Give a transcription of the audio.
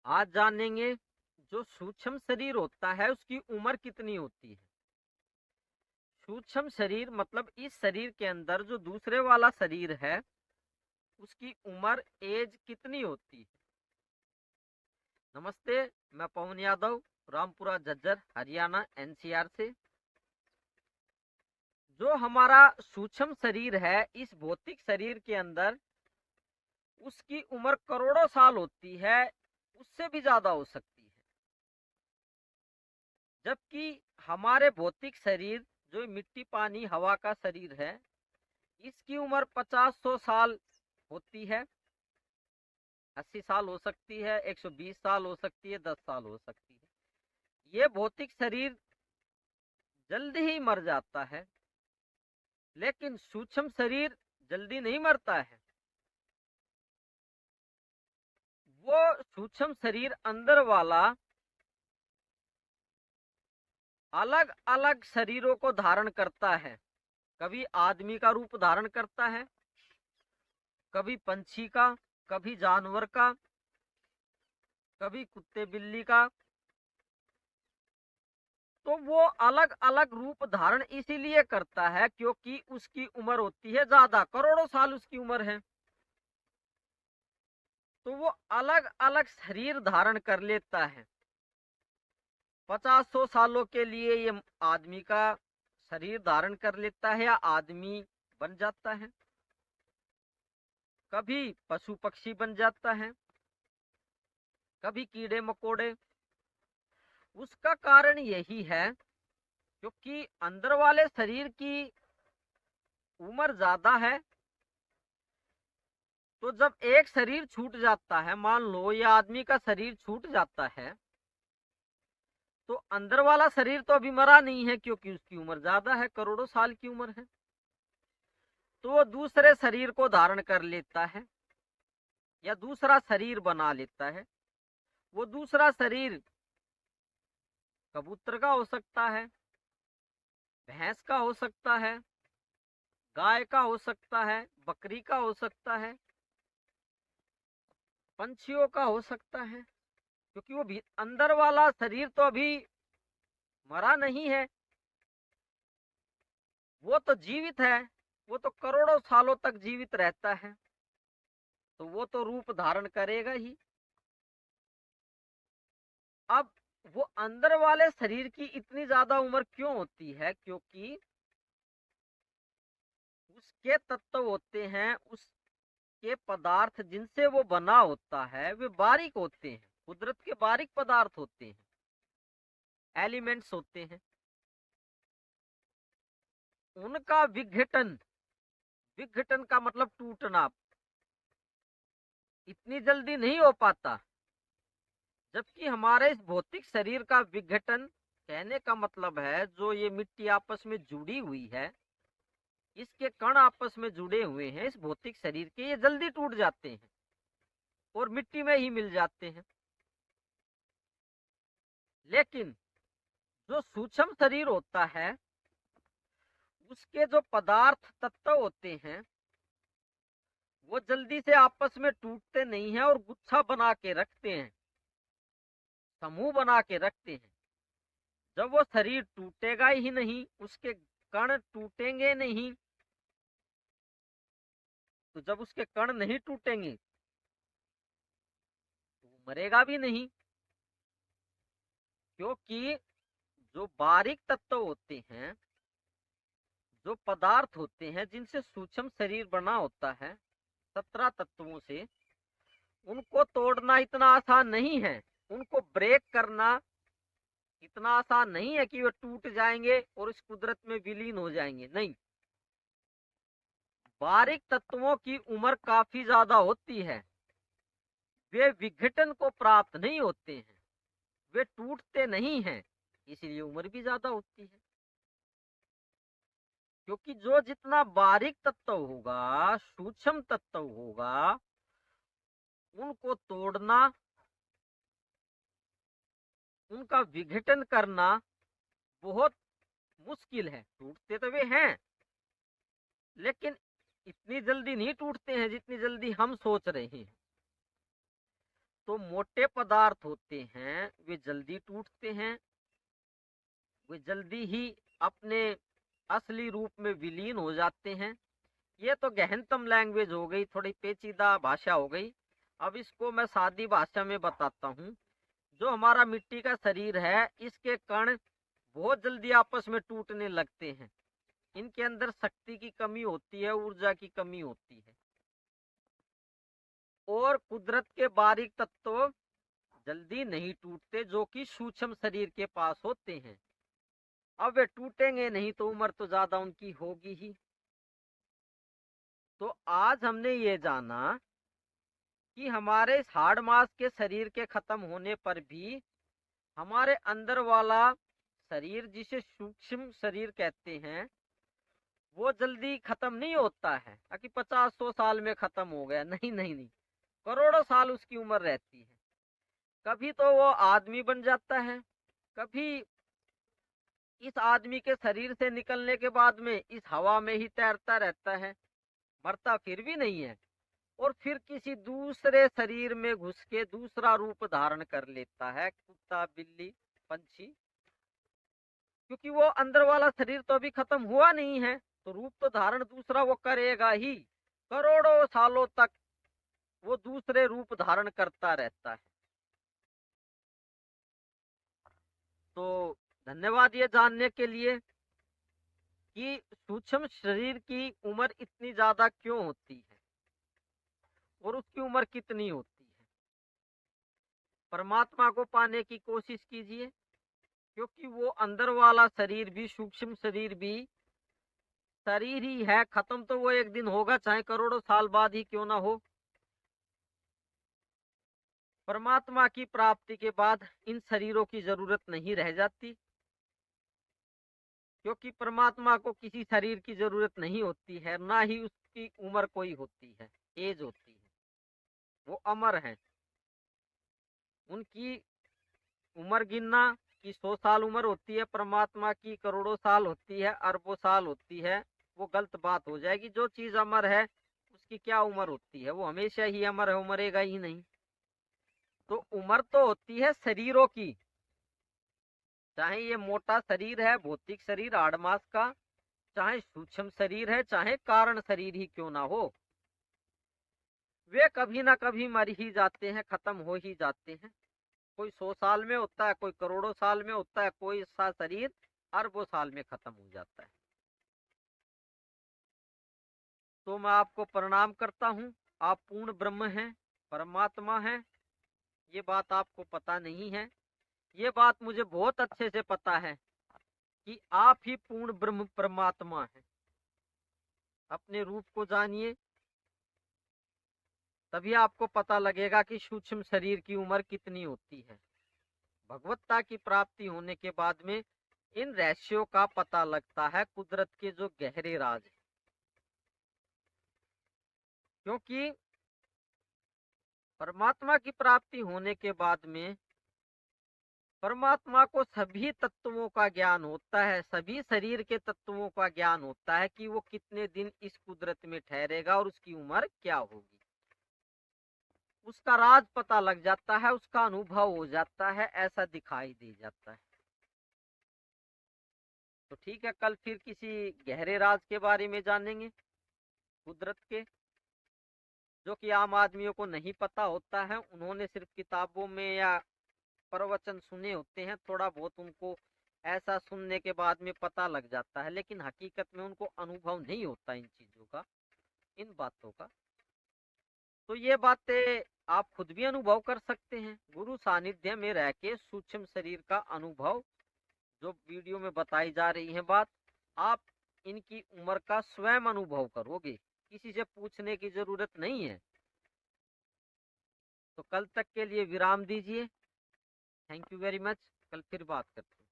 आज जानेंगे जो सूक्ष्म शरीर होता है उसकी उम्र कितनी होती है। सूक्ष्म शरीर मतलब इस शरीर के अंदर जो दूसरे वाला शरीर है उसकी उम्र एज कितनी होती है। नमस्ते, मैं पवन यादव, रामपुरा झज्जर हरियाणा एनसीआर से। जो हमारा सूक्ष्म शरीर है इस भौतिक शरीर के अंदर उसकी उम्र करोड़ों साल होती है, उससे भी ज्यादा हो सकती है। जबकि हमारे भौतिक शरीर जो मिट्टी पानी हवा का शरीर है इसकी उम्र 50-100 साल होती है, 80 साल हो सकती है, 120 साल हो सकती है, 10 साल हो सकती है। ये भौतिक शरीर जल्दी ही मर जाता है, लेकिन सूक्ष्म शरीर जल्दी नहीं मरता है। वो सूक्ष्म शरीर अंदर वाला अलग अलग शरीरों को धारण करता है। कभी आदमी का रूप धारण करता है, कभी पंछी का, कभी जानवर का, कभी कुत्ते बिल्ली का। तो वो अलग अलग रूप धारण इसीलिए करता है क्योंकि उसकी उम्र होती है ज्यादा, करोड़ों साल उसकी उम्र है। तो वो अलग अलग शरीर धारण कर लेता है। 50-100 सालों के लिए ये आदमी का शरीर धारण कर लेता है या आदमी बन जाता है, कभी पशु पक्षी बन जाता है, कभी कीड़े मकोड़े। उसका कारण यही है क्योंकि अंदर वाले शरीर की उम्र ज्यादा है। तो जब एक शरीर छूट जाता है, मान लो ये आदमी का शरीर छूट जाता है, तो अंदर वाला शरीर तो अभी मरा नहीं है क्योंकि उसकी उम्र ज्यादा है, करोड़ों साल की उम्र है। तो वो दूसरे शरीर को धारण कर लेता है या दूसरा शरीर बना लेता है। वो दूसरा शरीर कबूतर का हो सकता है, भैंस का हो सकता है, गाय का हो सकता है, बकरी का हो सकता है, पंछियों का हो सकता है। क्योंकि वो भी अंदर वाला शरीर तो अभी मरा नहीं है, वो तो जीवित है, वो तो करोड़ों सालों तक जीवित रहता है, तो वो तो रूप धारण करेगा ही। अब वो अंदर वाले शरीर की इतनी ज्यादा उम्र क्यों होती है? क्योंकि उसके तत्व होते हैं, उसके पदार्थ जिनसे वो बना होता है वे बारीक होते हैं, कुदरत के बारीक पदार्थ होते हैं, एलिमेंट्स होते हैं। उनका विघटन, विघटन का मतलब टूटना, इतनी जल्दी नहीं हो पाता। जबकि हमारे इस भौतिक शरीर का विघटन, कहने का मतलब है जो ये मिट्टी आपस में जुड़ी हुई है, इसके कण आपस में जुड़े हुए हैं इस भौतिक शरीर के, ये जल्दी टूट जाते हैं और मिट्टी में ही मिल जाते हैं। लेकिन जो सूक्ष्म शरीर होता है उसके जो पदार्थ तत्व होते हैं वो जल्दी से आपस में टूटते नहीं हैं और गुच्छा बना के रखते हैं, समूह बना के रखते हैं। जब वो शरीर टूटेगा ही नहीं, उसके कण टूटेंगे नहीं, तो जब उसके कण नहीं टूटेंगे तो वो मरेगा भी नहीं। क्योंकि जो बारीक तत्व होते हैं, जो पदार्थ होते हैं जिनसे सूक्ष्म शरीर बना होता है 17 तत्वों से, उनको तोड़ना इतना आसान नहीं है, उनको ब्रेक करना इतना आसान नहीं है कि वे टूट जाएंगे और इस कुदरत में विलीन हो जाएंगे, नहीं। बारीक तत्वों की उम्र काफी ज्यादा होती है, वे विघटन को प्राप्त नहीं होते हैं, वे टूटते नहीं हैं, इसलिए उम्र भी ज्यादा होती है। क्योंकि जो जितना बारीक तत्व होगा, सूक्ष्म तत्व होगा, उनको तोड़ना, उनका विघटन करना बहुत मुश्किल है। टूटते तो वे हैं, लेकिन इतनी जल्दी नहीं टूटते हैं जितनी जल्दी हम सोच रहे हैं। तो मोटे पदार्थ होते हैं वे जल्दी टूटते हैं, वे जल्दी ही अपने असली रूप में विलीन हो जाते हैं। ये तो गहनतम लैंग्वेज हो गई, थोड़ी पेचीदा भाषा हो गई। अब इसको मैं सादी भाषा में बताता हूँ। जो हमारा मिट्टी का शरीर है, इसके कण बहुत जल्दी आपस में टूटने लगते हैं। इनके अंदर शक्ति की कमी होती है, ऊर्जा की कमी होती है, और कुदरत के बारीक तत्व जल्दी नहीं टूटते जो कि सूक्ष्म शरीर के पास होते हैं। अब वे टूटेंगे नहीं तो उम्र तो ज्यादा उनकी होगी ही। तो आज हमने ये जाना कि हमारे इस हाड़ मास के शरीर के खत्म होने पर भी हमारे अंदर वाला शरीर, जिसे सूक्ष्म शरीर कहते हैं, वो जल्दी खत्म नहीं होता है ताकि 50-100 साल में खत्म हो गया। नहीं नहीं नहीं, करोड़ों साल उसकी उम्र रहती है। कभी तो वो आदमी बन जाता है, कभी इस आदमी के शरीर से निकलने के बाद में इस हवा में ही तैरता रहता है, मरता फिर भी नहीं है, और फिर किसी दूसरे शरीर में घुस के दूसरा रूप धारण कर लेता है, कुत्ता, बिल्ली, पंछी। क्योंकि वो अंदर वाला शरीर तो अभी खत्म हुआ नहीं है, तो रूप तो धारण दूसरा वो करेगा ही। करोड़ों सालों तक वो दूसरे रूप धारण करता रहता है। तो धन्यवाद ये जानने के लिए कि सूक्ष्म शरीर की उम्र इतनी ज्यादा क्यों होती है और उसकी उम्र कितनी होती है। परमात्मा को पाने की कोशिश कीजिए, क्योंकि वो अंदर वाला शरीर भी, सूक्ष्म शरीर भी शरीर ही है, खत्म तो वो एक दिन होगा, चाहे करोड़ों साल बाद ही क्यों ना हो। परमात्मा की प्राप्ति के बाद इन शरीरों की जरूरत नहीं रह जाती, क्योंकि परमात्मा को किसी शरीर की जरूरत नहीं होती है, ना ही उसकी उम्र कोई होती है, एज होती है। वो अमर है। उनकी उम्र गिनना कि 100 साल उम्र होती है, परमात्मा की करोड़ों साल होती है, अरबों साल होती है, वो गलत बात हो जाएगी। जो चीज अमर है उसकी क्या उम्र होती है, वो हमेशा ही अमर है, मरेगा ही नहीं। तो उम्र तो होती है शरीरों की, चाहे ये मोटा शरीर है, भौतिक शरीर आड़मास का, चाहे सूक्ष्म शरीर है, चाहे कारण शरीर ही क्यों ना हो, वे कभी ना कभी मर ही जाते हैं, खत्म हो ही जाते हैं। कोई 100 साल में होता है, कोई करोड़ों साल में होता है, कोई सा शरीर अरबों साल में खत्म हो जाता है। तो मैं आपको प्रणाम करता हूँ। आप पूर्ण ब्रह्म हैं, परमात्मा हैं। ये बात आपको पता नहीं है, ये बात मुझे बहुत अच्छे से पता है कि आप ही पूर्ण ब्रह्म परमात्मा हैं। अपने रूप को जानिए, तभी आपको पता लगेगा कि सूक्ष्म शरीर की उम्र कितनी होती है। भगवत्ता की प्राप्ति होने के बाद में इन रहस्यों का पता लगता है, कुदरत के जो गहरे राज हैं। क्योंकि परमात्मा की प्राप्ति होने के बाद में परमात्मा को सभी तत्वों का ज्ञान होता है, सभी शरीर के तत्वों का ज्ञान होता है कि वो कितने दिन इस कुदरत में ठहरेगा और उसकी उम्र क्या होगी। उसका राज पता लग जाता है, उसका अनुभव हो जाता है, ऐसा दिखाई दे जाता है। तो ठीक है, कल फिर किसी गहरे राज के बारे में जानेंगे, कुदरत के, जो कि आम आदमियों को नहीं पता होता है। उन्होंने सिर्फ किताबों में या प्रवचन सुने होते हैं, थोड़ा बहुत उनको ऐसा सुनने के बाद में पता लग जाता है, लेकिन हकीकत में उनको अनुभव नहीं होता इन चीजों का, इन बातों का। तो ये बातें आप खुद भी अनुभव कर सकते हैं, गुरु सानिध्य में रह के सूक्ष्म शरीर का अनुभव, जो वीडियो में बताई जा रही है बात, आप इनकी उम्र का स्वयं अनुभव करोगे, किसी से पूछने की जरूरत नहीं है। तो कल तक के लिए विराम दीजिए। Thank you very much. कल फिर बात करते हैं।